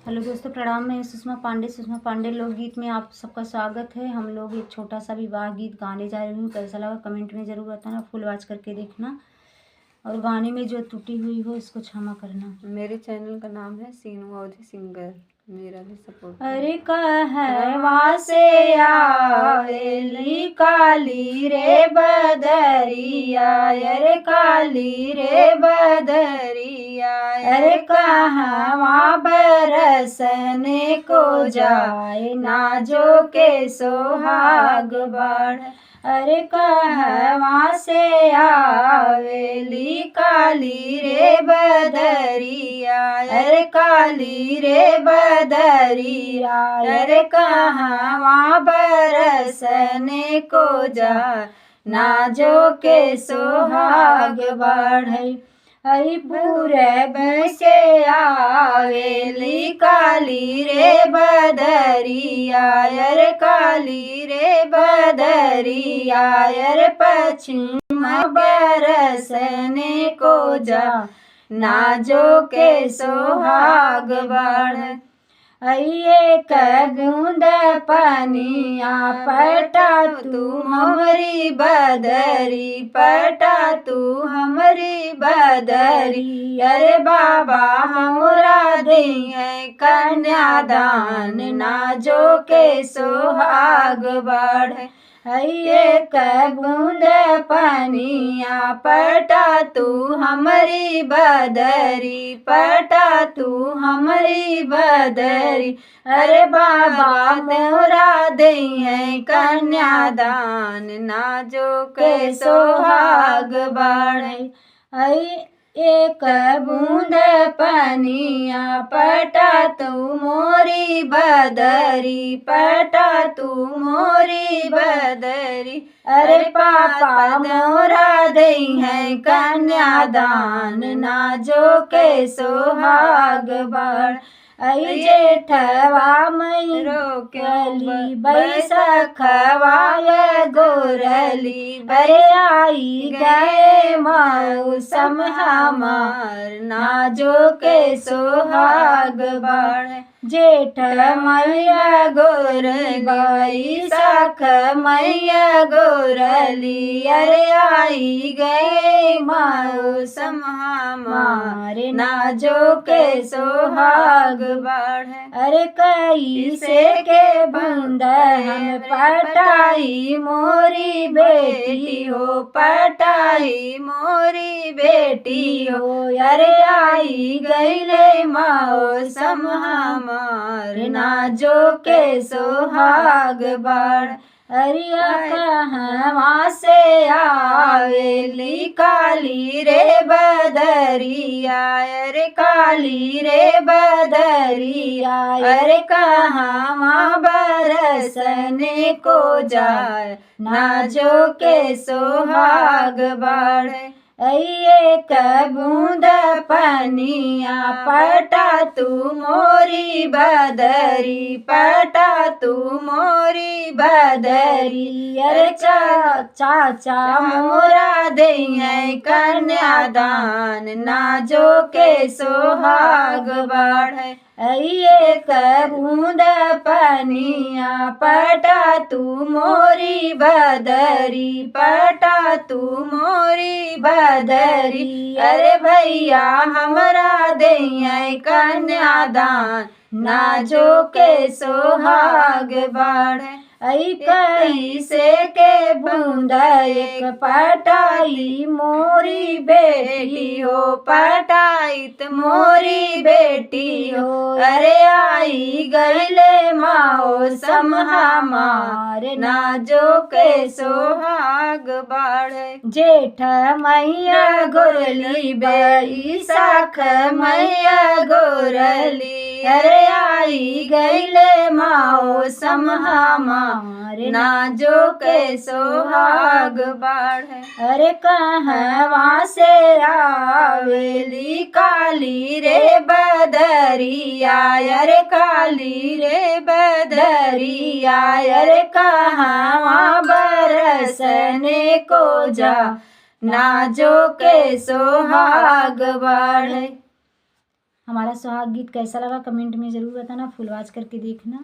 Hello दोस्तों, प्रणाम। मैं सुषमा पांडे लोकगीत में आप सबका स्वागत है। हम लोग एक छोटा सा विवाह गीत गाने जा रही हूँ। कैसा लगा कमेंट में ज़रूर बताना, फुल वॉच करके देखना और गाने में जो त्रुटि हुई हो इसको क्षमा करना। मेरे चैनल का नाम है सीनू अवधी सिंगर, मेरा भी सपोर्ट अरे कहवा से आवेली काली रे बदरिया, अरे काली रे बदरिया, अरे कहवा बरसने को जाए नाजो के सोहाग बढ़। अरे कहवा से आवेली काली रे बदरिया, अरे काली रे बदरिया, अरे कहवा बरसने को जा नाजो के सोहाग बढ़ई। हई पूरब से आवेली काली रे बदरिया, अरे काली रे बदरिया, अरे पश्चिम बरसने को जा नाजो के सोहाग बढ़। एक बूंद पनिया पटा तू हमरी बदरी, पटा तू हमरी बदरी, अरे बाबा हमरा दिए कन्यादान नाजो के सोहाग बढ़। एक बूंद पनिया पटा तू हमरी बदरी, पटा तू हमरी बदरी, अरे बाबा मोरा दिए कन्यादान नाजो के सोहाग बढ़ई। एक बूंद पनिया पटा तू मोरी बदरी, पटा तू मोरी बदरी, अरे पापा मोरा दई है कन्यादान नाजो के सोहाग बढ़। जेठवा मई रोकली बैसखवा गोरली, अरे आई गए मौसम हमार नाजो के सोहाग बढ़। जेठ मैया गोरली बैसाख मैया गोरली, अरे आई गए मौसम हमारे नाजो के सोहाग बढ़। अरे कैसे के बंधन पटाई मोरी बेटी हो, पटाई मोरी बेटी हो, अरे आई गईले मौसम हमार नाजो के सोहाग बढ़। अरिया कहवा से आवेली काली रे बदरिया, अरे काली रे बदरिया, अरे कहवा बरसने को जाए नाजो के सोहाग बढ़। एक बूंद पनिया पटा तू मोरी बदरी, पटा तू मोरी बदरी, अरे चाचा मोरा दिए कन्यादान नाजो के सोहाग बढ़। एक बूंद पनिया पटा तू मोरी बदरी, पटा तू मोरी बदरी, अरे भैया हमरा दिए कन्यादान नाजो के सोहाग बढ़। कैसे के बूंद एक पटाई मोरी बेटी हो, पटाई मोरी बेटी हो, अरे आई गईले मौसम हमारे नाजो के सोहाग बढ़। जेठ मैया गोरली बैसाख मैया गोरली, अरे आई गईले मौसम हमारे नाजो के सोहाग बढ़। अरे कहवा से आवेली काली रे बदरिया, अरे काली रे बदरिया, अरे कहवा बरसने को जा नाजो के सोहाग बढ़। हमारा सुहाग गीत कैसा लगा कमेंट में ज़रूर बताना, फुल वॉच करके देखना।